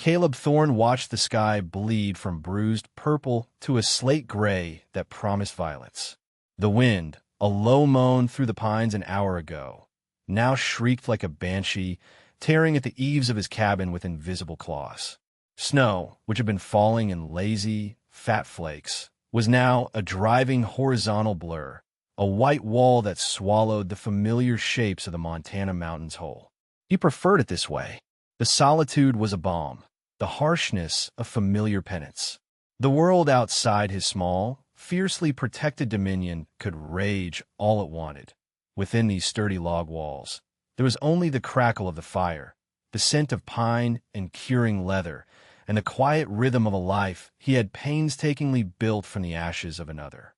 Caleb Thorne watched the sky bleed from bruised purple to a slate gray that promised violence. The wind, a low moan through the pines an hour ago, now shrieked like a banshee, tearing at the eaves of his cabin with invisible claws. Snow, which had been falling in lazy, fat flakes, was now a driving horizontal blur, a white wall that swallowed the familiar shapes of the Montana mountains whole. He preferred it this way. The solitude was a balm, the harshness a familiar penance. The world outside his small, fiercely protected dominion could rage all it wanted. Within these sturdy log walls, there was only the crackle of the fire, the scent of pine and curing leather, and the quiet rhythm of a life he had painstakingly built from the ashes of another.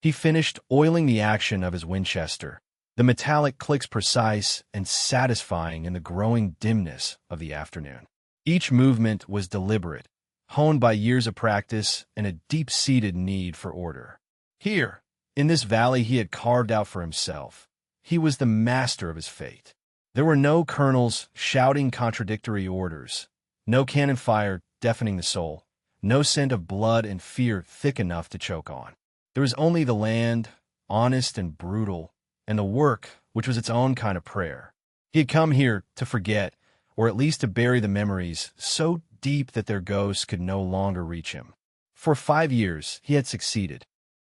He finished oiling the action of his Winchester, the metallic clicks precise and satisfying in the growing dimness of the afternoon. Each movement was deliberate, honed by years of practice and a deep-seated need for order. Here, in this valley he had carved out for himself, he was the master of his fate. There were no colonels shouting contradictory orders, no cannon fire deafening the soul, no scent of blood and fear thick enough to choke on. There was only the land, honest and brutal, and the work, which was its own kind of prayer. He had come here to forget, or at least to bury the memories so deep that their ghosts could no longer reach him. For 5 years, he had succeeded.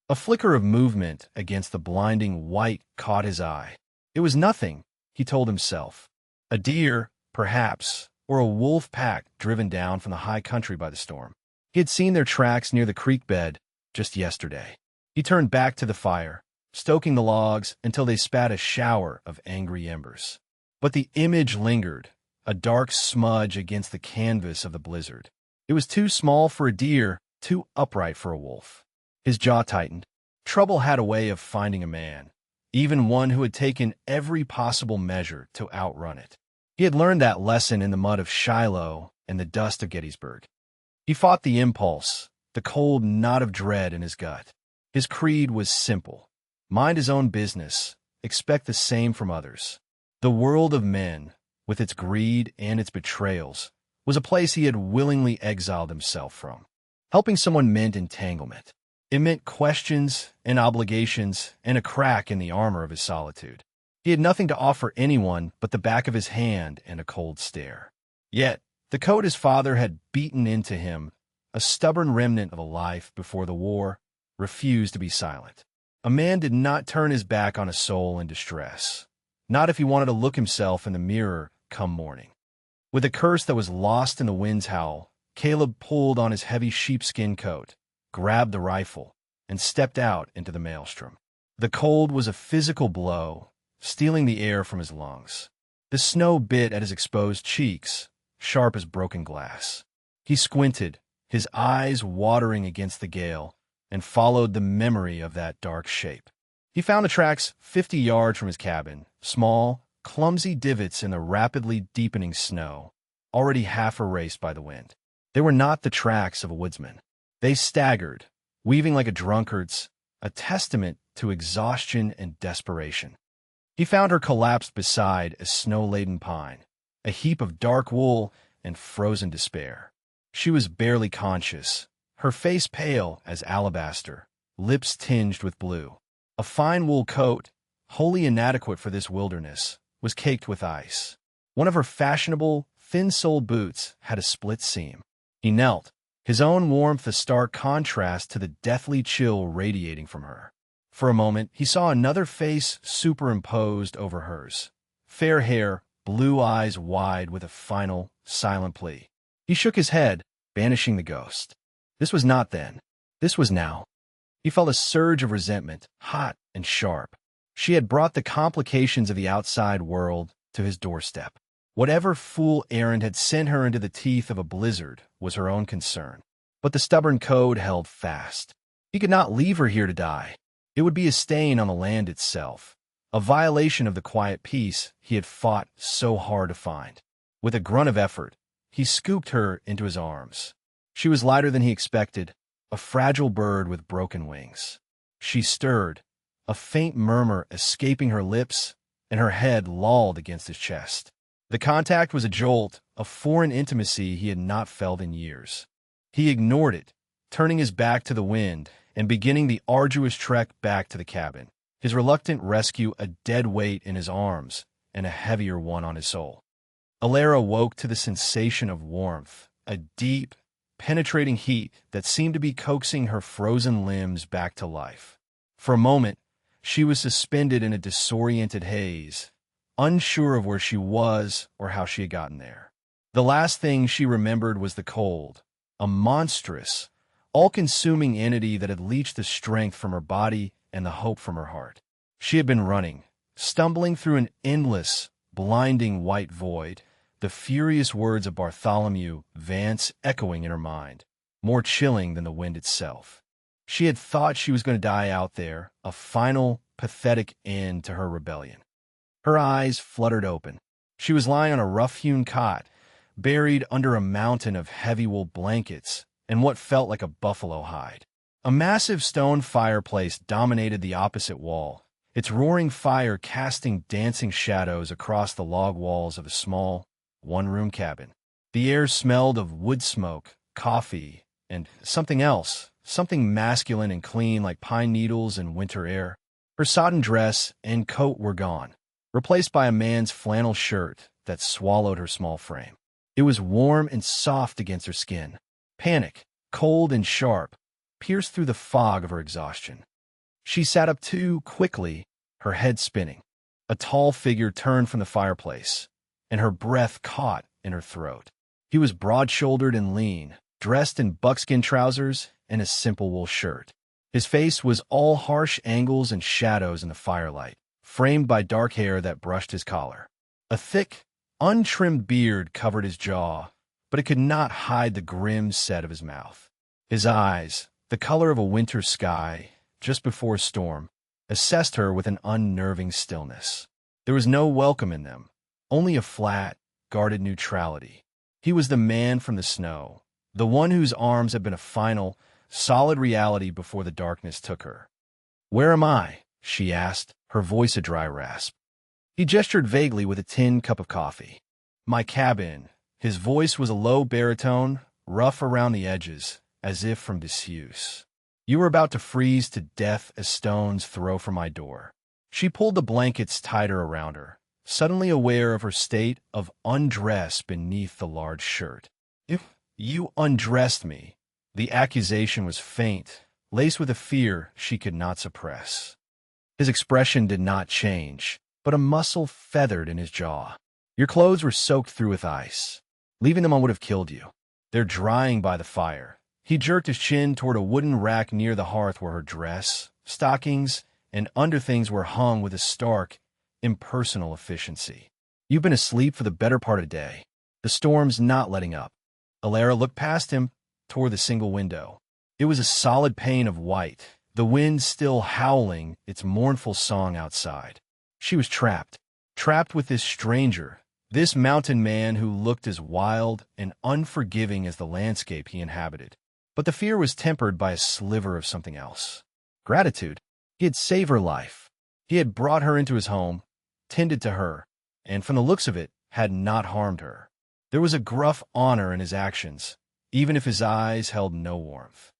A flicker of movement against the blinding white caught his eye. It was nothing, he told himself. A deer, perhaps, or a wolf pack driven down from the high country by the storm. He had seen their tracks near the creek bed just yesterday. He turned back to the fire, stoking the logs until they spat a shower of angry embers. But the image lingered, a dark smudge against the canvas of the blizzard. It was too small for a deer, too upright for a wolf. His jaw tightened. Trouble had a way of finding a man, even one who had taken every possible measure to outrun it. He had learned that lesson in the mud of Shiloh and the dust of Gettysburg. He fought the impulse, the cold knot of dread in his gut. His creed was simple. Mind his own business, expect the same from others. The world of men, with its greed and its betrayals, was a place he had willingly exiled himself from. Helping someone meant entanglement. It meant questions and obligations and a crack in the armor of his solitude. He had nothing to offer anyone but the back of his hand and a cold stare. Yet, the code his father had beaten into him, a stubborn remnant of a life before the war, refused to be silent. A man did not turn his back on a soul in distress, not if he wanted to look himself in the mirror come morning. With a curse that was lost in the wind's howl, Caleb pulled on his heavy sheepskin coat, grabbed the rifle, and stepped out into the maelstrom. The cold was a physical blow, stealing the air from his lungs. The snow bit at his exposed cheeks, sharp as broken glass. He squinted, his eyes watering against the gale, and followed the memory of that dark shape. He found the tracks 50 yards from his cabin, small, clumsy divots in the rapidly deepening snow, already half erased by the wind. They were not the tracks of a woodsman. They staggered, weaving like a drunkard's, a testament to exhaustion and desperation. He found her collapsed beside a snow-laden pine, a heap of dark wool and frozen despair. She was barely conscious, her face pale as alabaster, lips tinged with blue. A fine wool coat, wholly inadequate for this wilderness, was caked with ice. One of her fashionable, thin-soled boots had a split seam. He knelt, his own warmth a stark contrast to the deathly chill radiating from her. For a moment, he saw another face superimposed over hers. Fair hair, blue eyes wide with a final, silent plea. He shook his head, banishing the ghost. This was not then. This was now. He felt a surge of resentment, hot and sharp. She had brought the complications of the outside world to his doorstep. Whatever fool errand had sent her into the teeth of a blizzard was her own concern. But the stubborn code held fast. He could not leave her here to die. It would be a stain on the land itself, a violation of the quiet peace he had fought so hard to find. With a grunt of effort, he scooped her into his arms. She was lighter than he expected, a fragile bird with broken wings. She stirred, a faint murmur escaping her lips, and her head lolled against his chest. The contact was a jolt, a foreign intimacy he had not felt in years. He ignored it, turning his back to the wind and beginning the arduous trek back to the cabin, his reluctant rescue a dead weight in his arms and a heavier one on his soul. Alara woke to the sensation of warmth, a deep, penetrating heat that seemed to be coaxing her frozen limbs back to life. For a moment, she was suspended in a disoriented haze, unsure of where she was or how she had gotten there. The last thing she remembered was the cold, a monstrous, all-consuming entity that had leached the strength from her body and the hope from her heart. She had been running, stumbling through an endless, blinding white void, the furious words of Bartholomew Vance echoing in her mind, more chilling than the wind itself. She had thought she was going to die out there, a final, pathetic end to her rebellion. Her eyes fluttered open. She was lying on a rough-hewn cot, buried under a mountain of heavy wool blankets and what felt like a buffalo hide. A massive stone fireplace dominated the opposite wall, its roaring fire casting dancing shadows across the log walls of a small, one-room cabin. The air smelled of wood smoke, coffee, and something else, something masculine and clean like pine needles and winter air. Her sodden dress and coat were gone, replaced by a man's flannel shirt that swallowed her small frame. It was warm and soft against her skin. Panic, cold and sharp, pierced through the fog of her exhaustion. She sat up too quickly, her head spinning. A tall figure turned from the fireplace, and her breath caught in her throat. He was broad-shouldered and lean, dressed in buckskin trousers and a simple wool shirt. His face was all harsh angles and shadows in the firelight, framed by dark hair that brushed his collar. A thick, untrimmed beard covered his jaw, but it could not hide the grim set of his mouth. His eyes, the color of a winter sky just before a storm, assessed her with an unnerving stillness. There was no welcome in them, only a flat, guarded neutrality. He was the man from the snow, the one whose arms had been a final, solid reality before the darkness took her. "Where am I?" she asked, her voice a dry rasp. He gestured vaguely with a tin cup of coffee. "My cabin." His voice was a low baritone, rough around the edges, as if from disuse. "You were about to freeze to death a stone's throw from my door." She pulled the blankets tighter around her, suddenly aware of her state of undress beneath the large shirt. "You undressed me." The accusation was faint, laced with a fear she could not suppress. His expression did not change, but a muscle feathered in his jaw. "Your clothes were soaked through with ice. Leaving them on would have killed you. They're drying by the fire." He jerked his chin toward a wooden rack near the hearth where her dress, stockings, and underthings were hung with a stark, impersonal efficiency. "You've been asleep for the better part of the day. The storm's not letting up." Alara looked past him, toward the single window. It was a solid pane of white, the wind still howling its mournful song outside. She was trapped with this stranger, this mountain man who looked as wild and unforgiving as the landscape he inhabited. But the fear was tempered by a sliver of something else. Gratitude. He had saved her life. He had brought her into his home, tended to her, and from the looks of it, had not harmed her. There was a gruff honor in his actions, even if his eyes held no warmth.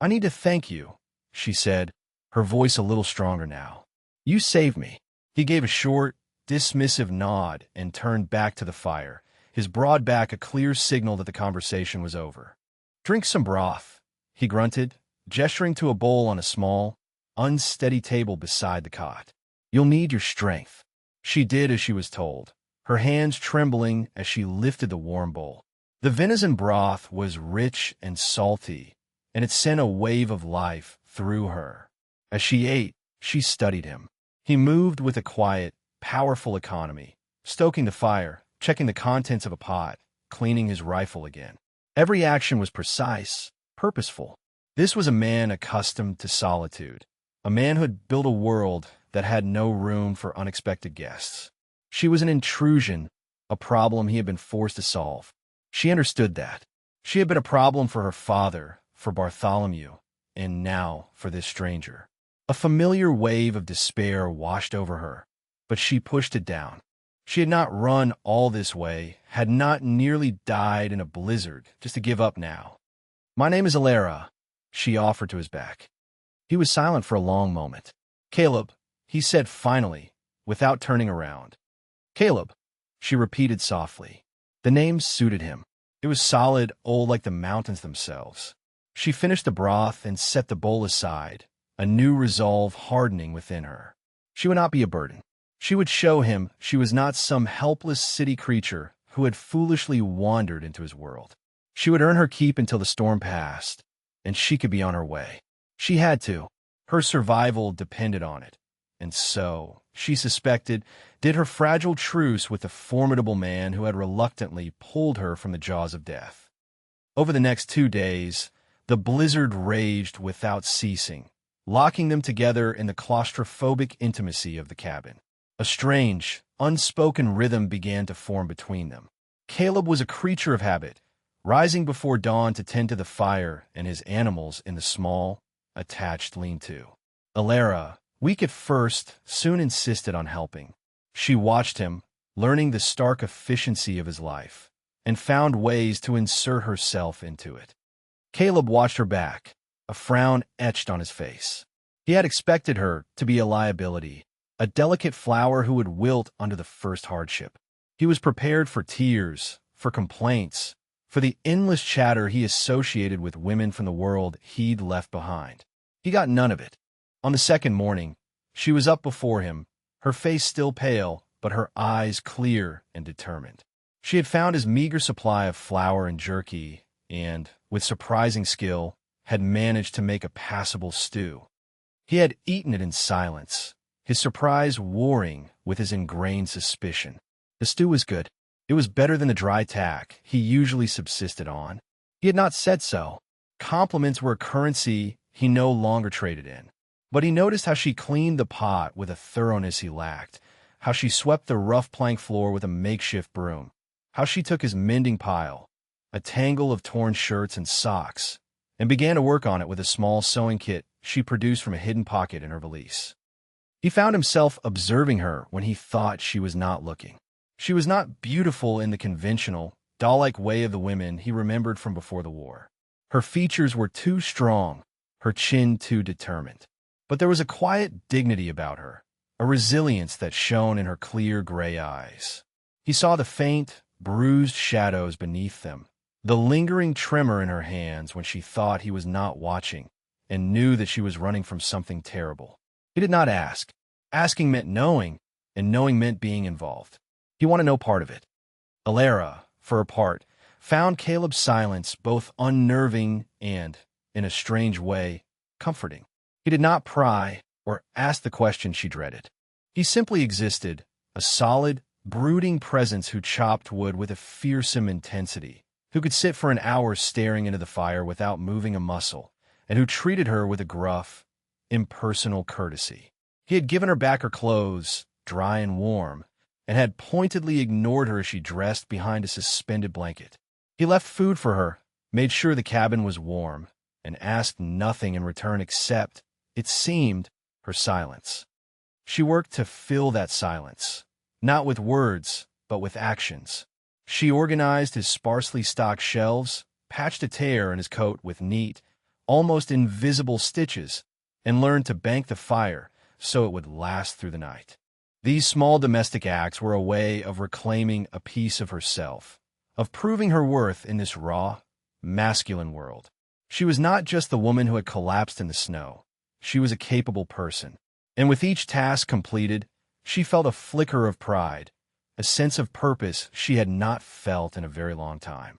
"I need to thank you," she said, her voice a little stronger now. "You saved me." He gave a short, dismissive nod and turned back to the fire, his broad back a clear signal that the conversation was over. "Drink some broth," he grunted, gesturing to a bowl on a small, unsteady table beside the cot. "You'll need your strength." She did as she was told, her hands trembling as she lifted the warm bowl. The venison broth was rich and salty, and it sent a wave of life through her. As she ate, she studied him. He moved with a quiet, powerful economy, stoking the fire, checking the contents of a pot, cleaning his rifle again. Every action was precise, purposeful. This was a man accustomed to solitude, a man who had built a world that had no room for unexpected guests. She was an intrusion, a problem he had been forced to solve. She understood that. She had been a problem for her father, for Bartholomew, and now for this stranger. A familiar wave of despair washed over her, but she pushed it down. She had not run all this way, had not nearly died in a blizzard, just to give up now. "My name is Alara," she offered to his back. He was silent for a long moment. "Caleb," he said finally, without turning around. "Caleb," she repeated softly. The name suited him. It was solid, old like the mountains themselves. She finished the broth and set the bowl aside, a new resolve hardening within her. She would not be a burden. She would show him she was not some helpless city creature who had foolishly wandered into his world. She would earn her keep until the storm passed, and she could be on her way. She had to. Her survival depended on it. And so, she suspected, did her fragile truce with the formidable man who had reluctantly pulled her from the jaws of death. Over the next 2 days, the blizzard raged without ceasing, locking them together in the claustrophobic intimacy of the cabin. A strange, unspoken rhythm began to form between them. Caleb was a creature of habit, rising before dawn to tend to the fire and his animals in the small, attached lean-to. Alara, weak at first, soon insisted on helping. She watched him, learning the stark efficiency of his life, and found ways to insert herself into it. Caleb watched her back, a frown etched on his face. He had expected her to be a liability, a delicate flower who would wilt under the first hardship. He was prepared for tears, for complaints, for the endless chatter he associated with women from the world he'd left behind. He got none of it. On the second morning, she was up before him, her face still pale, but her eyes clear and determined. She had found his meager supply of flour and jerky, and, with surprising skill, had managed to make a passable stew. He had eaten it in silence, his surprise warring with his ingrained suspicion. The stew was good. It was better than the dry tack he usually subsisted on. He had not said so. Compliments were a currency he no longer traded in. But he noticed how she cleaned the pot with a thoroughness he lacked, how she swept the rough plank floor with a makeshift broom, how she took his mending pile, a tangle of torn shirts and socks, and began to work on it with a small sewing kit she produced from a hidden pocket in her valise. He found himself observing her when he thought she was not looking. She was not beautiful in the conventional, doll-like way of the women he remembered from before the war. Her features were too strong, her chin too determined. But there was a quiet dignity about her, a resilience that shone in her clear gray eyes. He saw the faint, bruised shadows beneath them, the lingering tremor in her hands when she thought he was not watching, and knew that she was running from something terrible. He did not ask. Asking meant knowing, and knowing meant being involved. He wanted no part of it. Alara, for her part, found Caleb's silence both unnerving and, in a strange way, comforting. He did not pry or ask the question she dreaded. He simply existed, a solid, brooding presence who chopped wood with a fearsome intensity, who could sit for an hour staring into the fire without moving a muscle, and who treated her with a gruff, impersonal courtesy. He had given her back her clothes, dry and warm, and had pointedly ignored her as she dressed behind a suspended blanket. He left food for her, made sure the cabin was warm, and asked nothing in return except, it seemed, her silence. She worked to fill that silence, not with words, but with actions. She organized his sparsely stocked shelves, patched a tear in his coat with neat, almost invisible stitches, and learned to bank the fire so it would last through the night. These small domestic acts were a way of reclaiming a piece of herself, of proving her worth in this raw, masculine world. She was not just the woman who had collapsed in the snow. She was a capable person. And with each task completed, she felt a flicker of pride, a sense of purpose she had not felt in a very long time.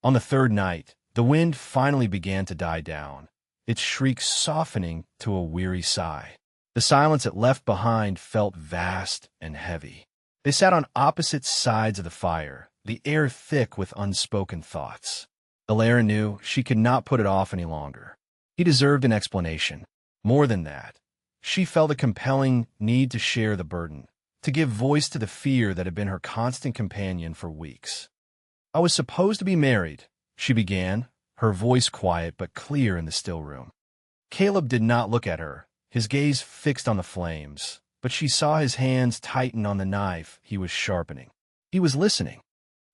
On the third night, the wind finally began to die down, its shrieks softening to a weary sigh. The silence it left behind felt vast and heavy. They sat on opposite sides of the fire, the air thick with unspoken thoughts. Alara knew she could not put it off any longer. He deserved an explanation. More than that, she felt a compelling need to share the burden, to give voice to the fear that had been her constant companion for weeks. "I was supposed to be married," she began, her voice quiet but clear in the still room. Caleb did not look at her, his gaze fixed on the flames, but but she saw his hands tighten on the knife he was sharpening. He was listening.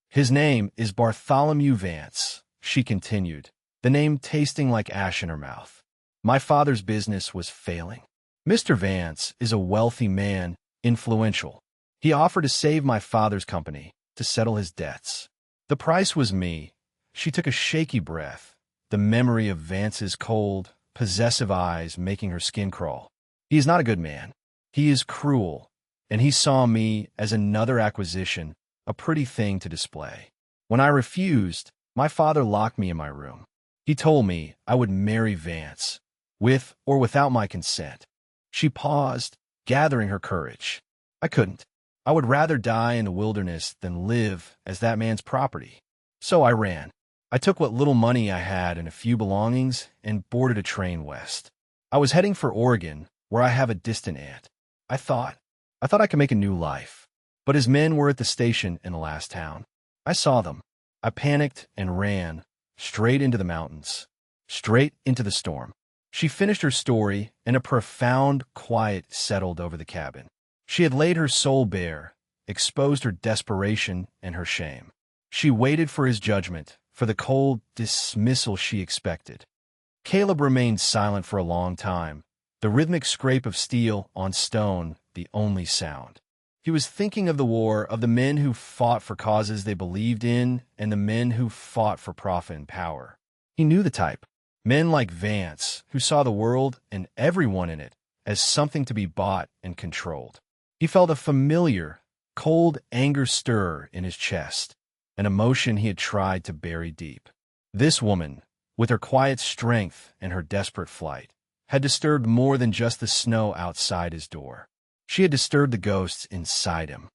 "His name is Bartholomew Vance," she continued, the name tasting like ash in her mouth. "My father's business was failing. Mr. Vance is a wealthy man, influential. He offered to save my father's company, to settle his debts. The price was me." She took a shaky breath, the memory of Vance's cold, possessive eyes making her skin crawl. "He is not a good man. He is cruel, and he saw me as another acquisition, a pretty thing to display. When I refused, my father locked me in my room. He told me I would marry Vance, with or without my consent." She paused, gathering her courage. "I couldn't. I would rather die in the wilderness than live as that man's property. So I ran. I took what little money I had and a few belongings and boarded a train west. I was heading for Oregon, where I have a distant aunt. I thought I could make a new life. But his men were at the station in the last town. I saw them. I panicked and ran, straight into the mountains, straight into the storm." She finished her story, and a profound quiet settled over the cabin. She had laid her soul bare, exposed her desperation and her shame. She waited for his judgment, for the cold dismissal she expected. Caleb remained silent for a long time, the rhythmic scrape of steel on stone the only sound. He was thinking of the war, of the men who fought for causes they believed in, and the men who fought for profit and power. He knew the type. Men like Vance, who saw the world and everyone in it as something to be bought and controlled. He felt a familiar, cold anger stir in his chest, an emotion he had tried to bury deep. This woman, with her quiet strength and her desperate flight, had disturbed more than just the snow outside his door. She had disturbed the ghosts inside him.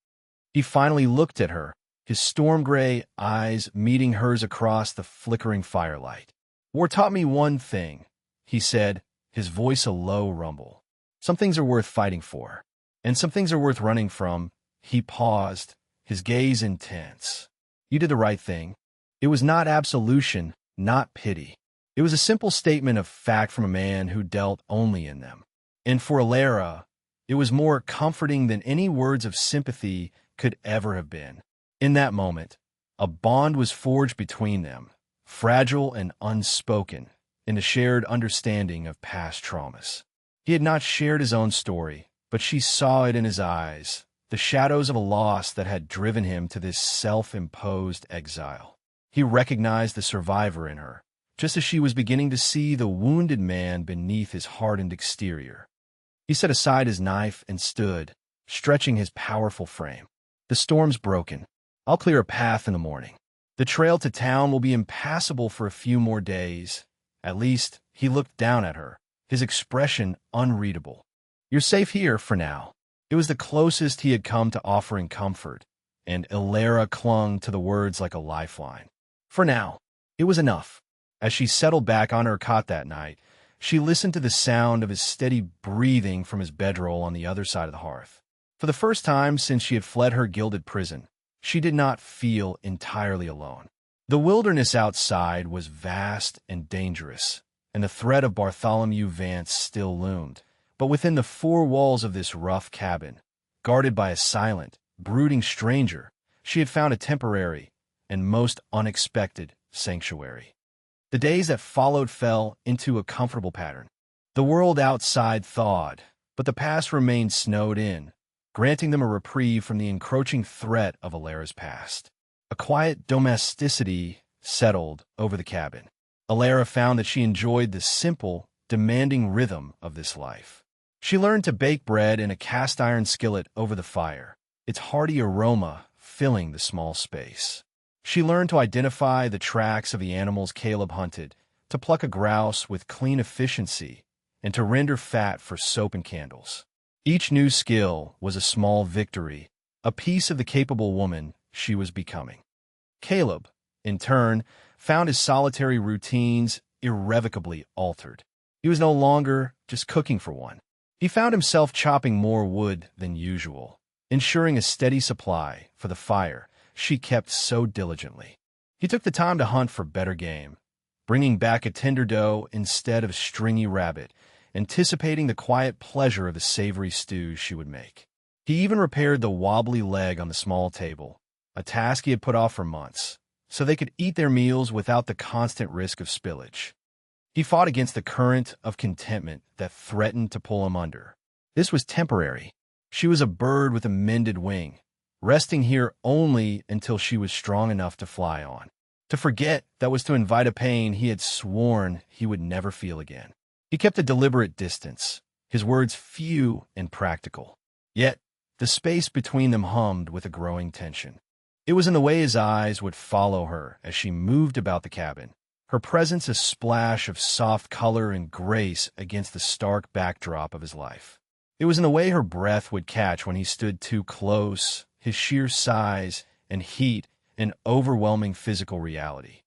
He finally looked at her, his storm-gray eyes meeting hers across the flickering firelight. "War taught me one thing," he said, his voice a low rumble. "Some things are worth fighting for, and some things are worth running from." He paused, his gaze intense. "You did the right thing." It was not absolution, not pity. It was a simple statement of fact from a man who dealt only in them. And for Alara, it was more comforting than any words of sympathy could ever have been. In that moment, a bond was forged between them, fragile and unspoken, in the shared understanding of past traumas. He had not shared his own story, but she saw it in his eyes, the shadows of a loss that had driven him to this self-imposed exile. He recognized the survivor in her, just as she was beginning to see the wounded man beneath his hardened exterior. He set aside his knife and stood, stretching his powerful frame. "The storm's broken. I'll clear a path in the morning. The trail to town will be impassable for a few more days. At least," he looked down at her, his expression unreadable. "You're safe here for now." It was the closest he had come to offering comfort, and Alara clung to the words like a lifeline. For now. It was enough. As she settled back on her cot that night, she listened to the sound of his steady breathing from his bedroll on the other side of the hearth. For the first time since she had fled her gilded prison, she did not feel entirely alone. The wilderness outside was vast and dangerous, and the threat of Bartholomew Vance still loomed. But within the four walls of this rough cabin, guarded by a silent, brooding stranger, she had found a temporary and most unexpected sanctuary. The days that followed fell into a comfortable pattern. The world outside thawed, but the past remained snowed in, granting them a reprieve from the encroaching threat of Alara's past. A quiet domesticity settled over the cabin. Alara found that she enjoyed the simple, demanding rhythm of this life. She learned to bake bread in a cast-iron skillet over the fire, its hearty aroma filling the small space. She learned to identify the tracks of the animals Caleb hunted, to pluck a grouse with clean efficiency, and to render fat for soap and candles. Each new skill was a small victory, a piece of the capable woman she was becoming. Caleb, in turn, found his solitary routines irrevocably altered. He was no longer just cooking for one. He found himself chopping more wood than usual, ensuring a steady supply for the fire she kept so diligently. He took the time to hunt for better game, bringing back a tender doe instead of stringy rabbit, anticipating the quiet pleasure of the savory stews she would make. He even repaired the wobbly leg on the small table, a task he had put off for months, so they could eat their meals without the constant risk of spillage. He fought against the current of contentment that threatened to pull him under. This was temporary. She was a bird with a mended wing, resting here only until she was strong enough to fly on. To forget that was to invite a pain he had sworn he would never feel again. He kept a deliberate distance, his words few and practical. Yet, the space between them hummed with a growing tension. It was in the way his eyes would follow her as she moved about the cabin, her presence a splash of soft color and grace against the stark backdrop of his life. It was in the way her breath would catch when he stood too close, his sheer size and heat an overwhelming physical reality.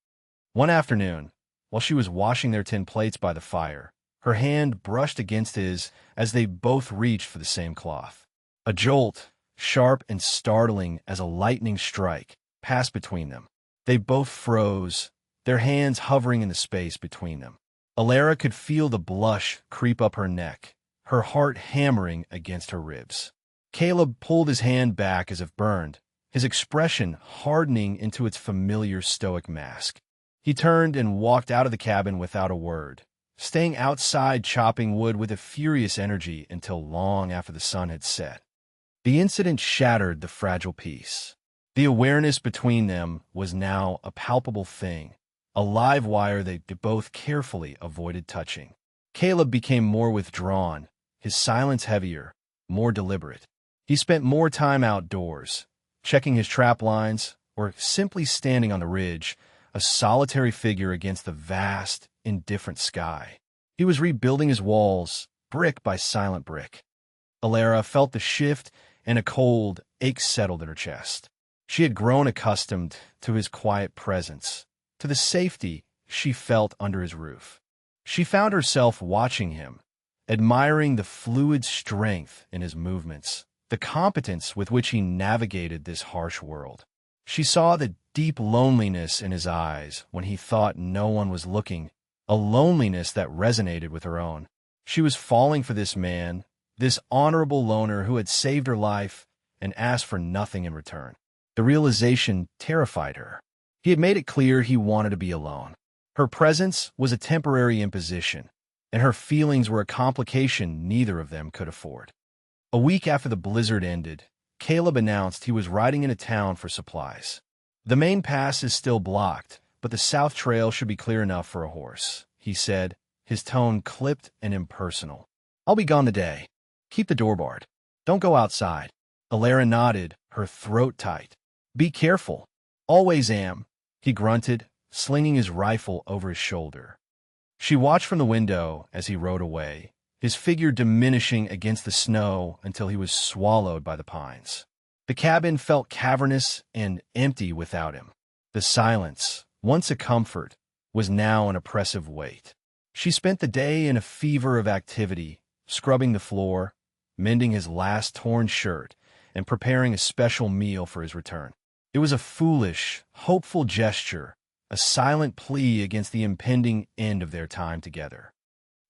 One afternoon, while she was washing their tin plates by the fire, her hand brushed against his as they both reached for the same cloth. A jolt, sharp and startling as a lightning strike, passed between them. They both froze, their hands hovering in the space between them. Alara could feel the blush creep up her neck, her heart hammering against her ribs. Caleb pulled his hand back as if burned, his expression hardening into its familiar stoic mask. He turned and walked out of the cabin without a word, staying outside chopping wood with a furious energy until long after the sun had set. The incident shattered the fragile peace. The awareness between them was now a palpable thing, a live wire they both carefully avoided touching. Caleb became more withdrawn, his silence heavier, more deliberate. He spent more time outdoors, checking his trap lines, or simply standing on the ridge, a solitary figure against the vast, indifferent sky. He was rebuilding his walls, brick by silent brick. Alara felt the shift, and a cold ache settled in her chest. She had grown accustomed to his quiet presence, to the safety she felt under his roof. She found herself watching him, admiring the fluid strength in his movements, the competence with which he navigated this harsh world. She saw the deep loneliness in his eyes when he thought no one was looking, a loneliness that resonated with her own. She was falling for this man, this honorable loner who had saved her life and asked for nothing in return. The realization terrified her. He had made it clear he wanted to be alone. Her presence was a temporary imposition, and her feelings were a complication neither of them could afford. A week after the blizzard ended, Caleb announced he was riding into town for supplies. The main pass is still blocked, but the south trail should be clear enough for a horse, he said, his tone clipped and impersonal. I'll be gone today. Keep the door barred. Don't go outside. Alara nodded, her throat tight. Be careful. Always am, he grunted, slinging his rifle over his shoulder. She watched from the window as he rode away, his figure diminishing against the snow until he was swallowed by the pines. The cabin felt cavernous and empty without him. The silence, once a comfort, was now an oppressive weight. She spent the day in a fever of activity, scrubbing the floor, mending his last torn shirt, and preparing a special meal for his return. It was a foolish, hopeful gesture, a silent plea against the impending end of their time together.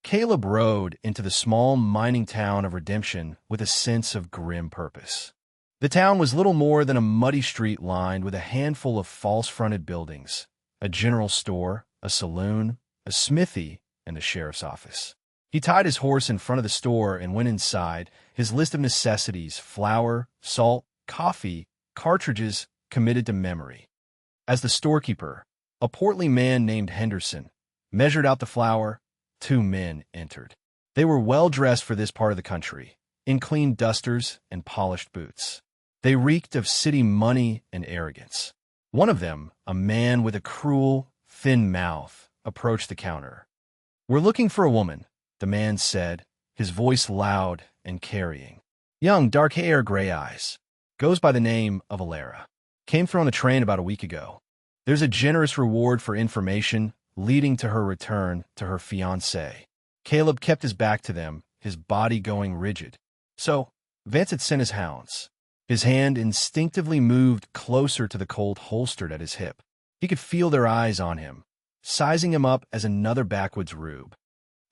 Caleb rode into the small mining town of Redemption with a sense of grim purpose. The town was little more than a muddy street lined with a handful of false-fronted buildings, a general store, a saloon, a smithy, and a sheriff's office. He tied his horse in front of the store and went inside, his list of necessities, flour, salt, coffee, cartridges, committed to memory. As the storekeeper, a portly man named Henderson, measured out the flour, 2 men entered. They were well-dressed for this part of the country, in clean dusters and polished boots. They reeked of city money and arrogance. One of them, a man with a cruel, thin mouth, approached the counter. "We're looking for a woman," the man said, his voice loud and carrying. "Young, dark hair, gray eyes. Goes by the name of Alara. Came through on the train about a week ago. There's a generous reward for information leading to her return to her fiancé." Caleb kept his back to them, his body going rigid. So, Vance had sent his hounds. His hand instinctively moved closer to the Colt holstered at his hip. He could feel their eyes on him, sizing him up as another backwoods rube.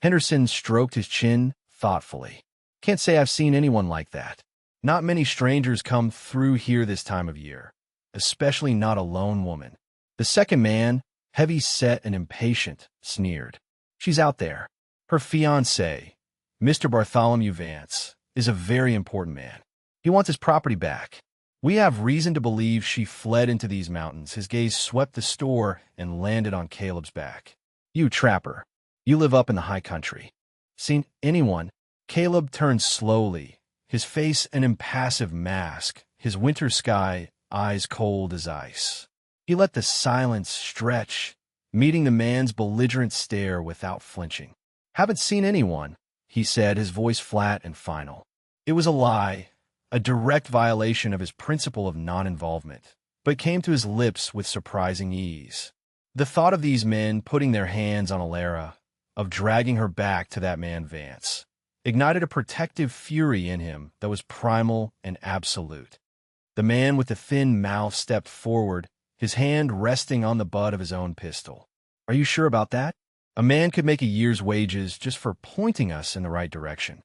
Henderson stroked his chin thoughtfully. Can't say I've seen anyone like that. Not many strangers come through here this time of year, especially not a lone woman. The second man, heavy-set and impatient, sneered. She's out there. Her fiancé, Mr. Bartholomew Vance, is a very important man. He wants his property back. We have reason to believe she fled into these mountains. His gaze swept the store and landed on Caleb's back. You trapper. You live up in the high country. Seen anyone? Caleb turned slowly, his face an impassive mask, his winter sky eyes cold as ice. He let the silence stretch, meeting the man's belligerent stare without flinching. Haven't seen anyone, he said, his voice flat and final. It was a lie, a direct violation of his principle of non-involvement, but came to his lips with surprising ease. The thought of these men putting their hands on Alara, of dragging her back to that man Vance, ignited a protective fury in him that was primal and absolute. The man with the thin mouth stepped forward, his hand resting on the butt of his own pistol. Are you sure about that? A man could make a year's wages just for pointing us in the right direction.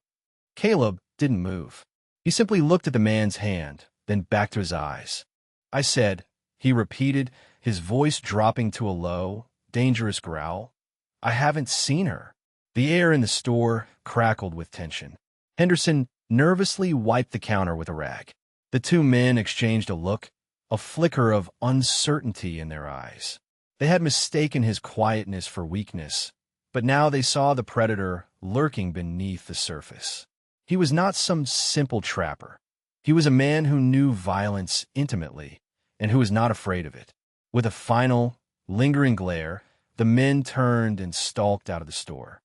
Caleb didn't move. He simply looked at the man's hand, then back to his eyes. I said, he repeated, his voice dropping to a low, dangerous growl. I haven't seen her. The air in the store crackled with tension. Henderson nervously wiped the counter with a rag. The two men exchanged a look, a flicker of uncertainty in their eyes. They had mistaken his quietness for weakness, but now they saw the predator lurking beneath the surface. He was not some simple trapper. He was a man who knew violence intimately, and who was not afraid of it. With a final, lingering glare, the men turned and stalked out of the store.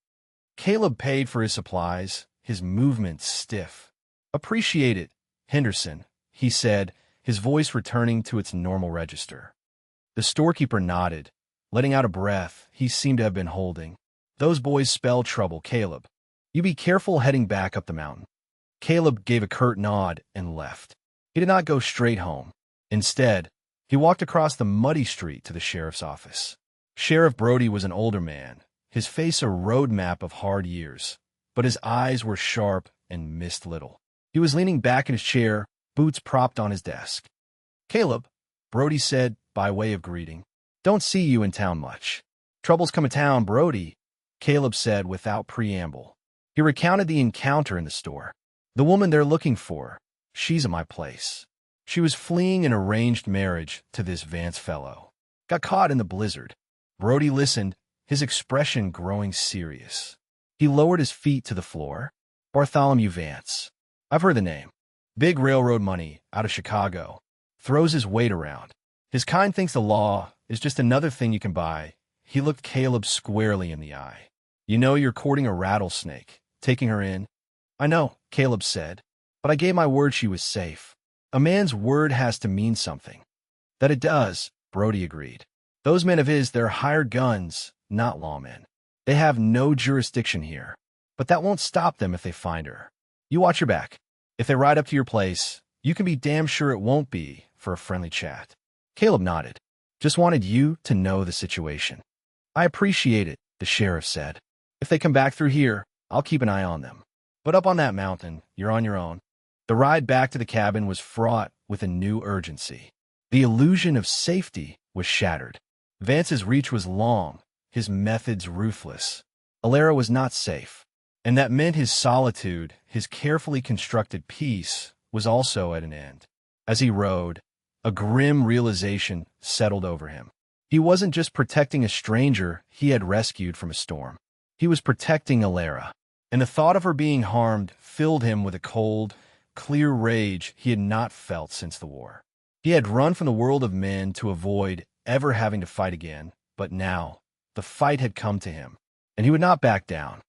Caleb paid for his supplies, his movements stiff. Appreciate it, Henderson, he said, his voice returning to its normal register. The storekeeper nodded, letting out a breath he seemed to have been holding. Those boys spell trouble, Caleb. You be careful heading back up the mountain. Caleb gave a curt nod and left. He did not go straight home. Instead, he walked across the muddy street to the sheriff's office. Sheriff Brody was an older man, his face a road map of hard years, but his eyes were sharp and missed little. He was leaning back in his chair, boots propped on his desk. Caleb, Brody said by way of greeting. Don't see you in town much. Troubles come to town, Brody, Caleb said without preamble. He recounted the encounter in the store. The woman they're looking for, she's at my place. She was fleeing an arranged marriage to this Vance fellow. Got caught in the blizzard. Brody listened, his expression growing serious. He lowered his feet to the floor. Bartholomew Vance. I've heard the name. Big railroad money out of Chicago. Throws his weight around. His kind thinks the law is just another thing you can buy. He looked Caleb squarely in the eye. You know you're courting a rattlesnake, taking her in. I know, Caleb said, but I gave my word she was safe. A man's word has to mean something. That it does, Brody agreed. Those men of his, they're hired guns, not lawmen. They have no jurisdiction here, but that won't stop them if they find her. You watch your back. If they ride up to your place, you can be damn sure it won't be for a friendly chat. Caleb nodded. Just wanted you to know the situation. I appreciate it, the sheriff said. If they come back through here, I'll keep an eye on them. But up on that mountain, you're on your own. The ride back to the cabin was fraught with a new urgency. The illusion of safety was shattered. Vance's reach was long, his methods ruthless. Alara was not safe, and that meant his solitude, his carefully constructed peace, was also at an end. As he rode, a grim realization settled over him. He wasn't just protecting a stranger he had rescued from a storm. He was protecting Alara, and the thought of her being harmed filled him with a cold, clear rage he had not felt since the war. He had run from the world of men to avoid ever having to fight again, but now, the fight had come to him, and he would not back down.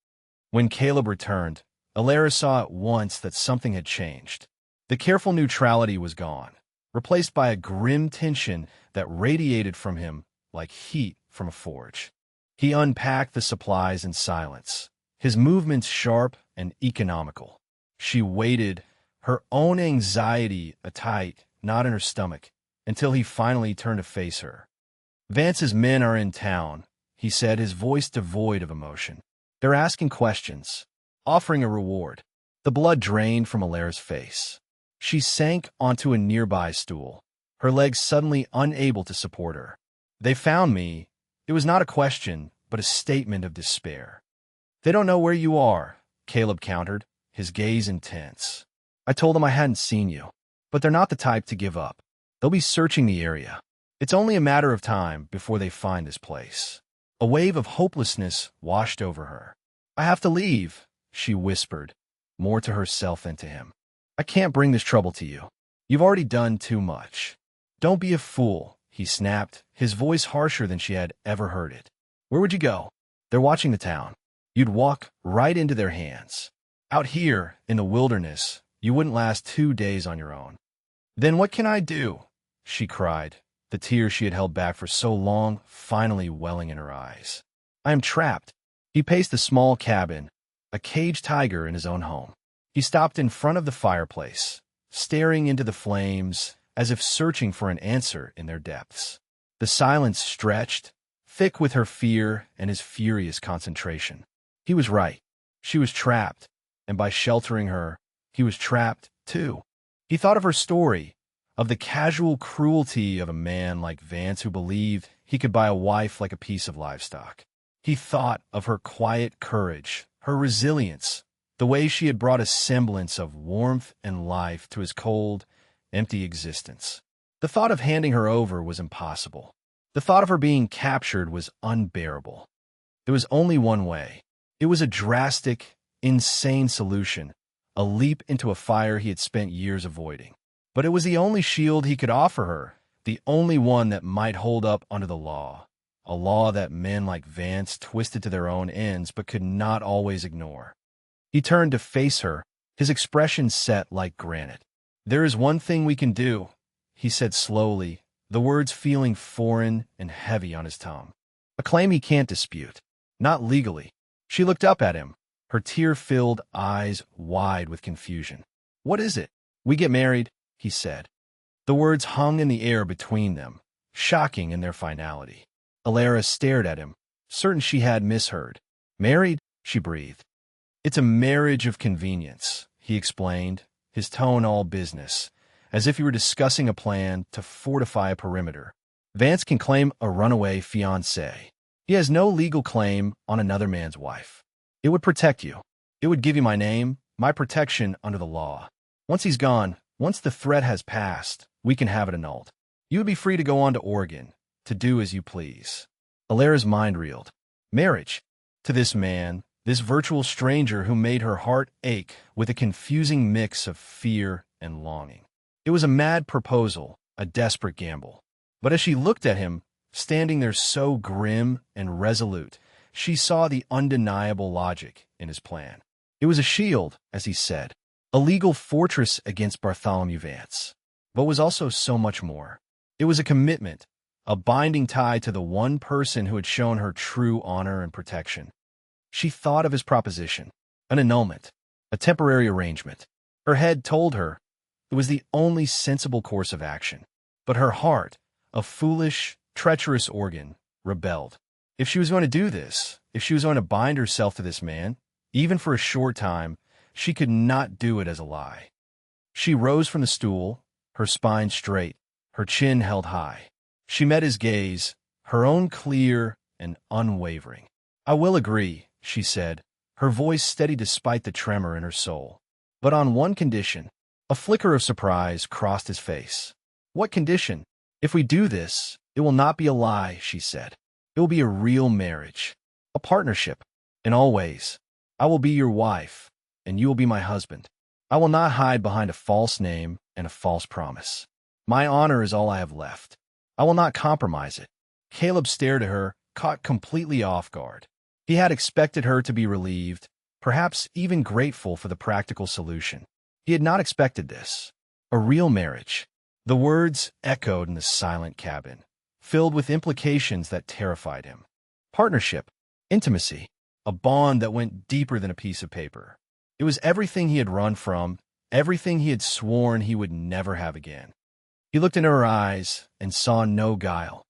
When Caleb returned, Alara saw at once that something had changed. The careful neutrality was gone, replaced by a grim tension that radiated from him like heat from a forge. He unpacked the supplies in silence, his movements sharp and economical. She waited, her own anxiety a tight knot in her stomach, until he finally turned to face her. Vance's men are in town, he said, his voice devoid of emotion. They're asking questions, offering a reward. The blood drained from Alara's face. She sank onto a nearby stool, her legs suddenly unable to support her. They found me. It was not a question, but a statement of despair. They don't know where you are, Caleb countered, his gaze intense. I told them I hadn't seen you, but they're not the type to give up. They'll be searching the area. It's only a matter of time before they find this place. A wave of hopelessness washed over her. I have to leave, she whispered, more to herself than to him. I can't bring this trouble to you. You've already done too much. Don't be a fool, he snapped, his voice harsher than she had ever heard it. Where would you go? They're watching the town. You'd walk right into their hands. Out here, in the wilderness, you wouldn't last 2 days on your own. Then what can I do? She cried, the tears she had held back for so long finally welling in her eyes. I am trapped. He paced the small cabin, a caged tiger in his own home. He stopped in front of the fireplace, staring into the flames as if searching for an answer in their depths. The silence stretched, thick with her fear and his furious concentration. He was right. She was trapped, and by sheltering her, he was trapped too. He thought of her story, of the casual cruelty of a man like Vance who believed he could buy a wife like a piece of livestock. He thought of her quiet courage, her resilience, the way she had brought a semblance of warmth and life to his cold, empty existence. The thought of handing her over was impossible. The thought of her being captured was unbearable. There was only one way. It was a drastic, insane solution, a leap into a fire he had spent years avoiding. But it was the only shield he could offer her, the only one that might hold up under the law, a law that men like Vance twisted to their own ends but could not always ignore. He turned to face her, his expression set like granite. There is one thing we can do, he said slowly, the words feeling foreign and heavy on his tongue. A claim he can't dispute. Not legally. She looked up at him, her tear-filled eyes wide with confusion. What is it? We get married, he said. The words hung in the air between them, shocking in their finality. Alara stared at him, certain she had misheard. Married? She breathed. It's a marriage of convenience, he explained, his tone all business, as if he were discussing a plan to fortify a perimeter. Vance can claim a runaway fiancée. He has no legal claim on another man's wife. It would protect you. It would give you my name, my protection under the law. Once he's gone, once the threat has passed, we can have it annulled. You would be free to go on to Oregon, to do as you please. Alara's mind reeled. Marriage. To this man, this virtual stranger who made her heart ache with a confusing mix of fear and longing. It was a mad proposal, a desperate gamble. But as she looked at him, standing there so grim and resolute, she saw the undeniable logic in his plan. It was a shield, as he said, a legal fortress against Bartholomew Vance, but was also so much more. It was a commitment, a binding tie to the one person who had shown her true honor and protection. She thought of his proposition, an annulment, a temporary arrangement. Her head told her it was the only sensible course of action, but her heart, a foolish, treacherous organ, rebelled. If she was going to do this, if she was going to bind herself to this man, even for a short time, she could not do it as a lie. She rose from the stool, her spine straight, her chin held high. She met his gaze, her own clear and unwavering. I will agree, she said, her voice steady despite the tremor in her soul. But on one condition. A flicker of surprise crossed his face. What condition? If we do this, it will not be a lie, she said. It will be a real marriage, a partnership, in all ways. I will be your wife, and you will be my husband. I will not hide behind a false name and a false promise. My honor is all I have left. I will not compromise it. Caleb stared at her, caught completely off guard. He had expected her to be relieved, perhaps even grateful for the practical solution. He had not expected this. A real marriage. The words echoed in the silent cabin, filled with implications that terrified him. Partnership, intimacy, a bond that went deeper than a piece of paper. It was everything he had run from, everything he had sworn he would never have again. He looked into her eyes and saw no guile,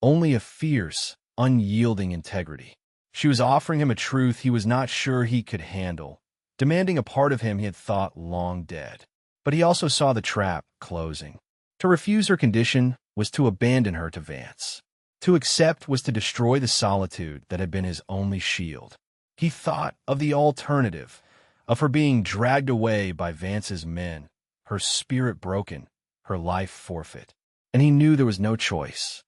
only a fierce, unyielding integrity. She was offering him a truth he was not sure he could handle, demanding a part of him he had thought long dead. But he also saw the trap closing. To refuse her condition was to abandon her to Vance. To accept was to destroy the solitude that had been his only shield. He thought of the alternative, of her being dragged away by Vance's men, her spirit broken, her life forfeit. And he knew there was no choice.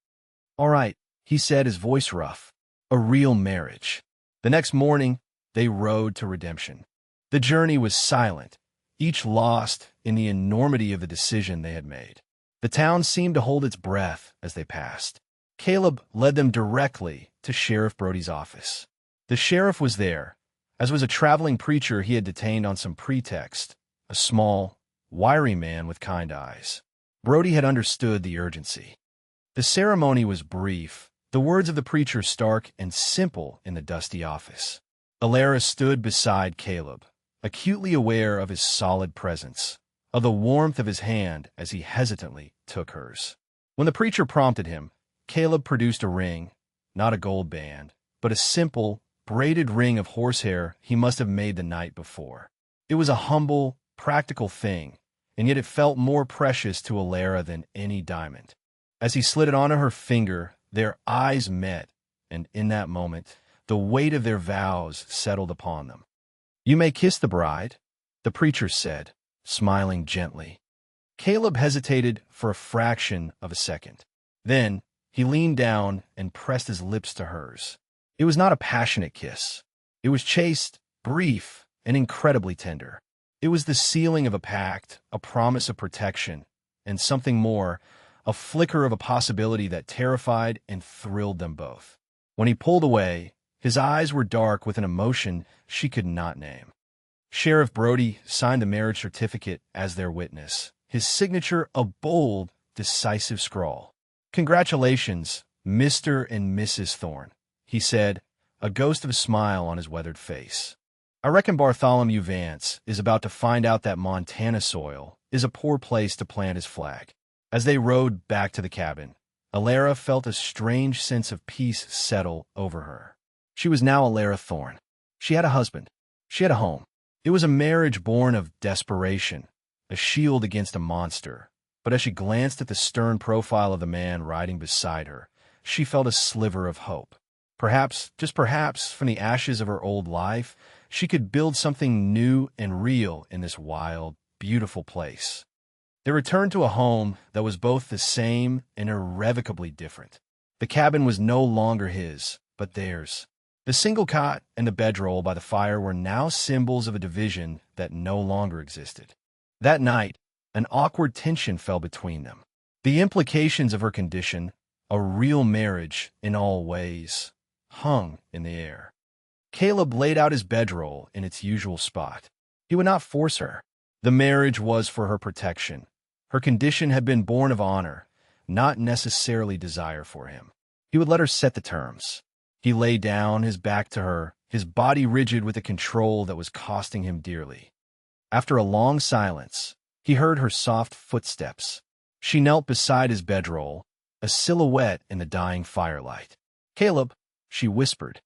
"All right," he said, his voice rough. "A real marriage." The next morning, they rode to redemption. The journey was silent, each lost in the enormity of the decision they had made. The town seemed to hold its breath as they passed. Caleb led them directly to Sheriff Brody's office. The sheriff was there, as was a traveling preacher he had detained on some pretext, a small, wiry man with kind eyes. Brody had understood the urgency. The ceremony was brief, the words of the preacher stark and simple in the dusty office. Alara stood beside Caleb, acutely aware of his solid presence, of the warmth of his hand as he hesitantly took hers. When the preacher prompted him, Caleb produced a ring, not a gold band, but a simple, braided ring of horsehair he must have made the night before. It was a humble, practical thing, and yet it felt more precious to Alara than any diamond. As he slid it onto her finger, their eyes met, and in that moment, the weight of their vows settled upon them. "You may kiss the bride," the preacher said, smiling gently. Caleb hesitated for a fraction of a second. Then, he leaned down and pressed his lips to hers. It was not a passionate kiss. It was chaste, brief, and incredibly tender. It was the sealing of a pact, a promise of protection, and something more, a flicker of a possibility that terrified and thrilled them both. When he pulled away, his eyes were dark with an emotion she could not name. Sheriff Brody signed the marriage certificate as their witness, his signature a bold, decisive scrawl. "Congratulations, Mr. and Mrs. Thorne," he said, a ghost of a smile on his weathered face. "I reckon Bartholomew Vance is about to find out that Montana soil is a poor place to plant his flag." As they rode back to the cabin, Alara felt a strange sense of peace settle over her. She was now Alara Thorne. She had a husband. She had a home. It was a marriage born of desperation, a shield against a monster. But as she glanced at the stern profile of the man riding beside her, she felt a sliver of hope. Perhaps, just perhaps, from the ashes of her old life, she could build something new and real in this wild, beautiful place. They returned to a home that was both the same and irrevocably different. The cabin was no longer his, but theirs. The single cot and the bedroll by the fire were now symbols of a division that no longer existed. That night, an awkward tension fell between them. The implications of her condition, a real marriage in all ways, hung in the air. Caleb laid out his bedroll in its usual spot. He would not force her. The marriage was for her protection. Her condition had been born of honor, not necessarily desire for him. He would let her set the terms. He lay down, his back to her, his body rigid with a control that was costing him dearly. After a long silence, he heard her soft footsteps. She knelt beside his bedroll, a silhouette in the dying firelight. "Caleb," she whispered.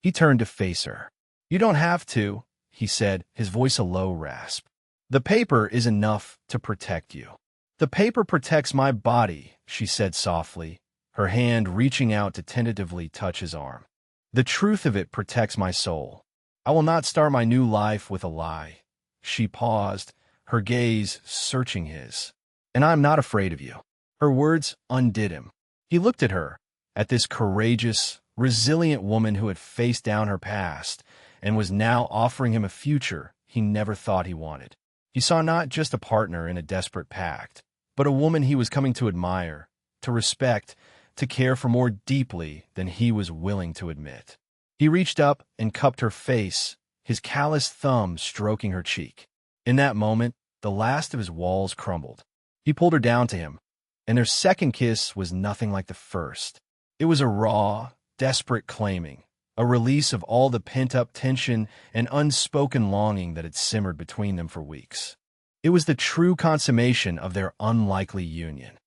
He turned to face her. "You don't have to," he said, his voice a low rasp. "The paper is enough to protect you." "The paper protects my body," she said softly, her hand reaching out to tentatively touch his arm. "The truth of it protects my soul. I will not start my new life with a lie." She paused, her gaze searching his. "And I am not afraid of you." Her words undid him. He looked at her, at this courageous, resilient woman who had faced down her past and was now offering him a future he never thought he wanted. He saw not just a partner in a desperate pact, but a woman he was coming to admire, to respect, to care for more deeply than he was willing to admit. He reached up and cupped her face, his calloused thumb stroking her cheek. In that moment, the last of his walls crumbled. He pulled her down to him, and their second kiss was nothing like the first. It was a raw, desperate claiming, a release of all the pent-up tension and unspoken longing that had simmered between them for weeks. It was the true consummation of their unlikely union.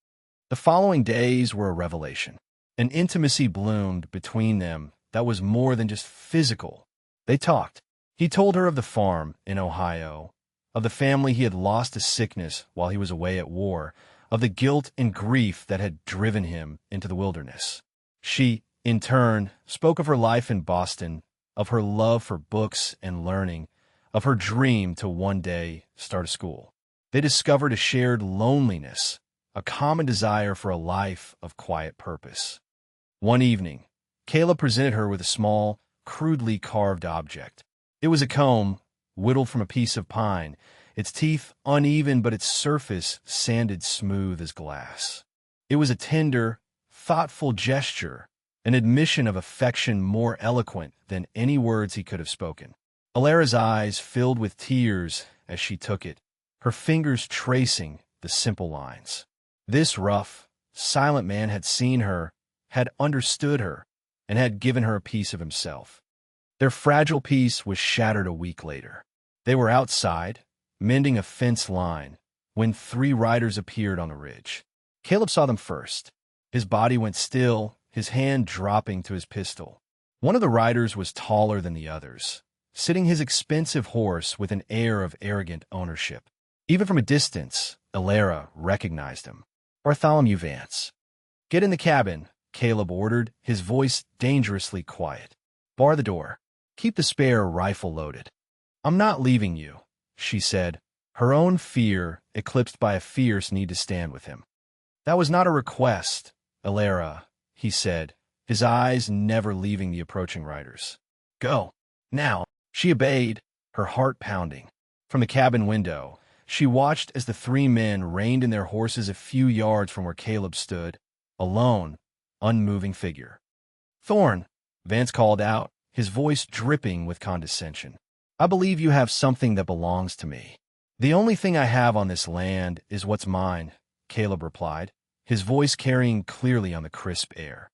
The following days were a revelation. An intimacy bloomed between them that was more than just physical. They talked. He told her of the farm in Ohio, of the family he had lost to sickness while he was away at war, of the guilt and grief that had driven him into the wilderness. She, in turn, spoke of her life in Boston, of her love for books and learning, of her dream to one day start a school. They discovered a shared loneliness, a common desire for a life of quiet purpose. One evening, Caleb presented her with a small, crudely carved object. It was a comb, whittled from a piece of pine, its teeth uneven but its surface sanded smooth as glass. It was a tender, thoughtful gesture, an admission of affection more eloquent than any words he could have spoken. Alara's eyes filled with tears as she took it, her fingers tracing the simple lines. This rough, silent man had seen her, had understood her, and had given her a piece of himself. Their fragile peace was shattered a week later. They were outside, mending a fence line, when 3 riders appeared on the ridge. Caleb saw them first. His body went still, his hand dropping to his pistol. One of the riders was taller than the others, sitting his expensive horse with an air of arrogant ownership. Even from a distance, Alara recognized him. Bartholomew Vance. "Get in the cabin," Caleb ordered, his voice dangerously quiet. "Bar the door. Keep the spare rifle loaded." "I'm not leaving you," she said, her own fear eclipsed by a fierce need to stand with him. "That was not a request, Alara," he said, his eyes never leaving the approaching riders. "Go. Now." She obeyed, her heart pounding. From the cabin window, she watched as the 3 men reined in their horses a few yards from where Caleb stood, a lone, unmoving figure. "Thorn," Vance called out, his voice dripping with condescension. "I believe you have something that belongs to me." "The only thing I have on this land is what's mine," Caleb replied, his voice carrying clearly on the crisp air.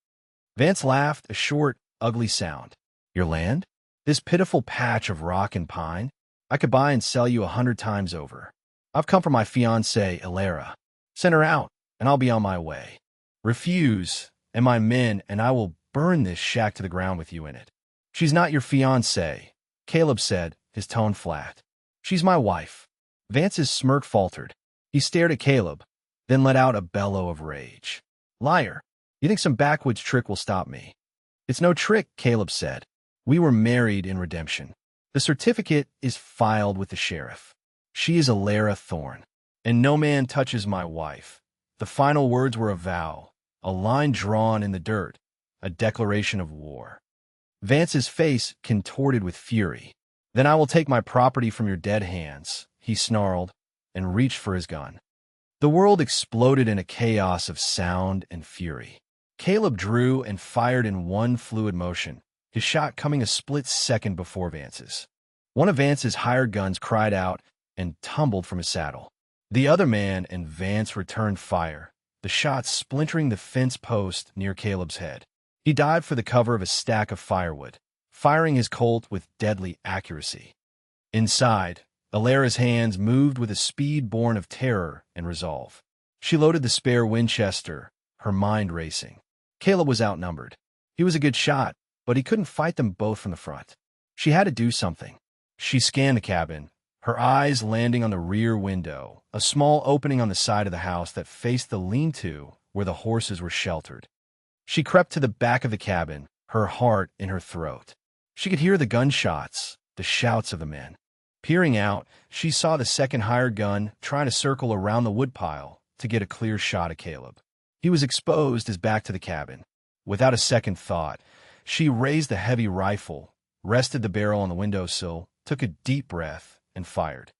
Vance laughed, a short, ugly sound. "Your land? This pitiful patch of rock and pine? I could buy and sell you 100 times over. I've come for my fiancée, Alara. Send her out, and I'll be on my way. Refuse, and my men and I will burn this shack to the ground with you in it." "She's not your fiancée," Caleb said, his tone flat. "She's my wife." Vance's smirk faltered. He stared at Caleb, then let out a bellow of rage. "Liar! You think some backwoods trick will stop me?" "It's no trick," Caleb said. "We were married in redemption. The certificate is filed with the sheriff. She is Alara Thorn, and no man touches my wife." The final words were a vow, a line drawn in the dirt, a declaration of war. Vance's face contorted with fury. "Then I will take my property from your dead hands," he snarled, and reached for his gun. The world exploded in a chaos of sound and fury. Caleb drew and fired in one fluid motion, his shot coming a split second before Vance's. One of Vance's hired guns cried out and tumbled from his saddle. The other man and Vance returned fire, the shot splintering the fence post near Caleb's head. He dived for the cover of a stack of firewood, firing his Colt with deadly accuracy. Inside, Alara's hands moved with a speed born of terror and resolve. She loaded the spare Winchester, her mind racing. Caleb was outnumbered. He was a good shot, but he couldn't fight them both from the front. She had to do something. She scanned the cabin, her eyes landing on the rear window, a small opening on the side of the house that faced the lean-to where the horses were sheltered. She crept to the back of the cabin, her heart in her throat. She could hear the gunshots, the shouts of the men. Peering out, she saw the second hired gun trying to circle around the woodpile to get a clear shot at Caleb. He was exposed, his back to the cabin. Without a second thought, she raised the heavy rifle, rested the barrel on the windowsill, took a deep breath, and fired.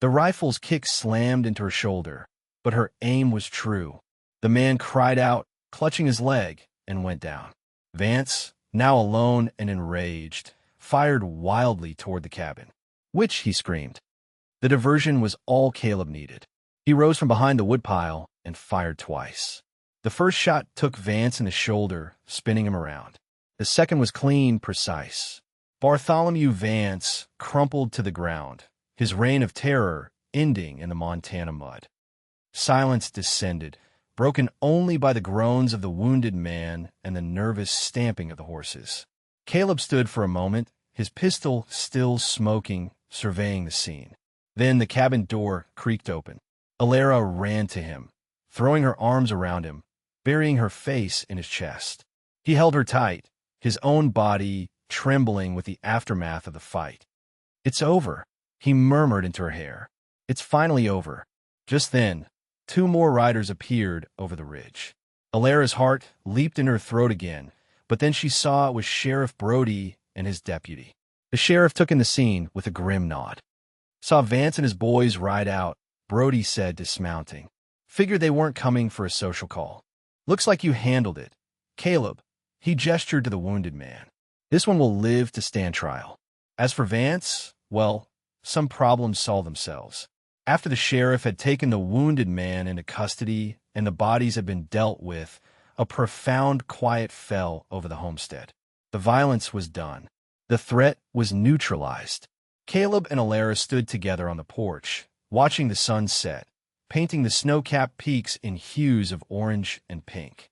The rifle's kick slammed into her shoulder, but her aim was true. The man cried out, clutching his leg, and went down. Vance, now alone and enraged, fired wildly toward the cabin. "Which?" he screamed. The diversion was all Caleb needed. He rose from behind the woodpile and fired twice. The first shot took Vance in the shoulder, spinning him around. The second was clean, precise. Bartholomew Vance crumpled to the ground, his reign of terror ending in the Montana mud. Silence descended, broken only by the groans of the wounded man and the nervous stamping of the horses. Caleb stood for a moment, his pistol still smoking, surveying the scene. Then the cabin door creaked open. Alara ran to him, throwing her arms around him, burying her face in his chest. He held her tight, his own body trembling with the aftermath of the fight. "It's over," he murmured into her hair. "It's finally over." Just then, two more riders appeared over the ridge. Alara's heart leaped in her throat again, but then she saw it was Sheriff Brody and his deputy. The sheriff took in the scene with a grim nod. "Saw Vance and his boys ride out," Brody said, dismounting. "Figured they weren't coming for a social call. Looks like you handled it. Caleb," he gestured to the wounded man. "This one will live to stand trial. As for Vance, well, some problems solve themselves." After the sheriff had taken the wounded man into custody and the bodies had been dealt with, a profound quiet fell over the homestead. The violence was done. The threat was neutralized. Caleb and Alara stood together on the porch, watching the sun set, painting the snow-capped peaks in hues of orange and pink.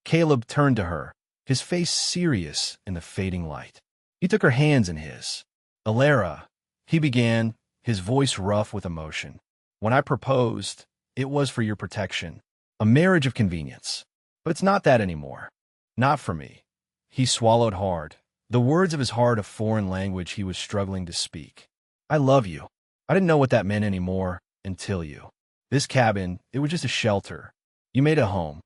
Caleb turned to her, his face serious in the fading light. He took her hands in his. "Alara," he began, his voice rough with emotion. "When I proposed, it was for your protection. A marriage of convenience. But it's not that anymore. Not for me." He swallowed hard, the words of his heart a foreign language he was struggling to speak. "I love you. I didn't know what that meant anymore until you. This cabin, it was just a shelter. You made a home."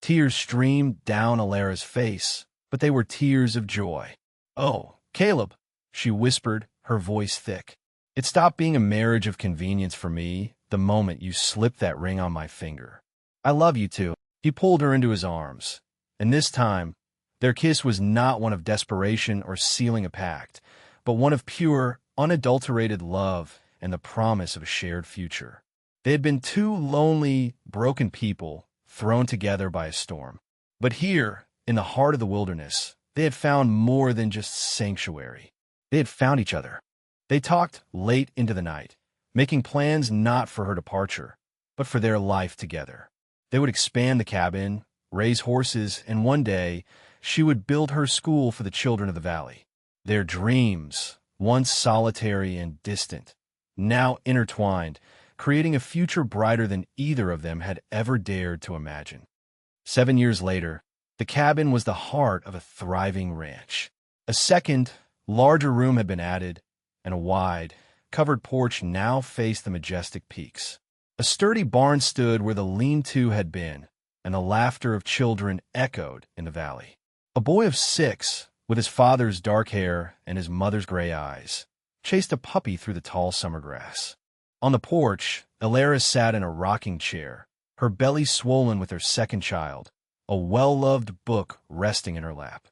Tears streamed down Alara's face, but they were tears of joy. "Oh, Caleb," she whispered, her voice thick. "It stopped being a marriage of convenience for me the moment you slipped that ring on my finger. I love you too." He pulled her into his arms, and this time, their kiss was not one of desperation or sealing a pact, but one of pure, unadulterated love and the promise of a shared future. They had been two lonely, broken people thrown together by a storm. But here, in the heart of the wilderness, they had found more than just sanctuary. They had found each other. They talked late into the night, making plans not for her departure, but for their life together. They would expand the cabin, raise horses, and one day, she would build her school for the children of the valley. Their dreams, once solitary and distant, now intertwined, creating a future brighter than either of them had ever dared to imagine. 7 years later, the cabin was the heart of a thriving ranch. A second, larger room had been added, and a wide, covered porch now faced the majestic peaks. A sturdy barn stood where the lean-to had been, and the laughter of children echoed in the valley. A boy of 6, with his father's dark hair and his mother's gray eyes, chased a puppy through the tall summer grass. On the porch, Alara sat in a rocking chair, her belly swollen with her second child, a well-loved book resting in her lap.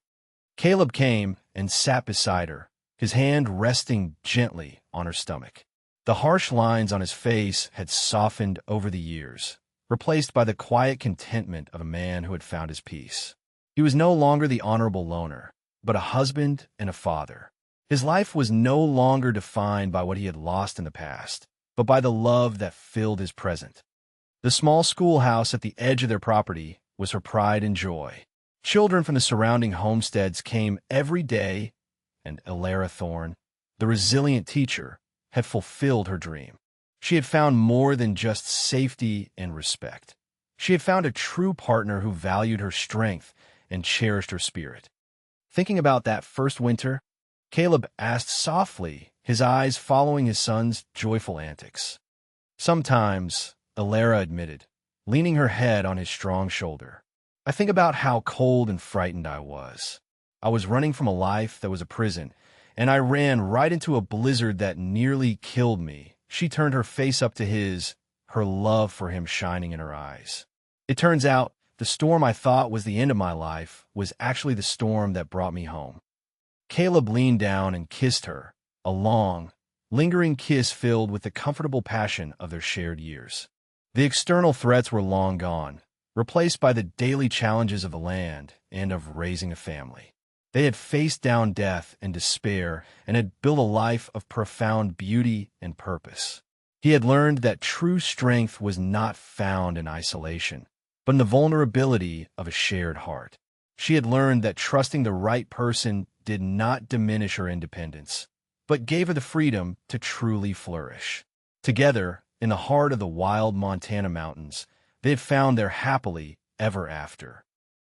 Caleb came and sat beside her, his hand resting gently on her stomach. The harsh lines on his face had softened over the years, replaced by the quiet contentment of a man who had found his peace. He was no longer the honorable loner, but a husband and a father. His life was no longer defined by what he had lost in the past, but by the love that filled his present. The small schoolhouse at the edge of their property was her pride and joy. Children from the surrounding homesteads came every day, and Alara Thorne, the resilient teacher, had fulfilled her dream. She had found more than just safety and respect. She had found a true partner who valued her strength and cherished her spirit. Thinking about that first winter, Caleb asked softly, his eyes following his son's joyful antics. "Sometimes," Alara admitted, leaning her head on his strong shoulder, "I think about how cold and frightened I was. I was running from a life that was a prison, and I ran right into a blizzard that nearly killed me." She turned her face up to his, her love for him shining in her eyes. "It turns out, the storm I thought was the end of my life was actually the storm that brought me home." Caleb leaned down and kissed her, a long, lingering kiss filled with the comfortable passion of their shared years. The external threats were long gone, replaced by the daily challenges of the land and of raising a family. They had faced down death and despair and had built a life of profound beauty and purpose. He had learned that true strength was not found in isolation, but in the vulnerability of a shared heart. She had learned that trusting the right person did not diminish her independence, but gave her the freedom to truly flourish. Together, in the heart of the wild Montana mountains, they had found their happily ever after.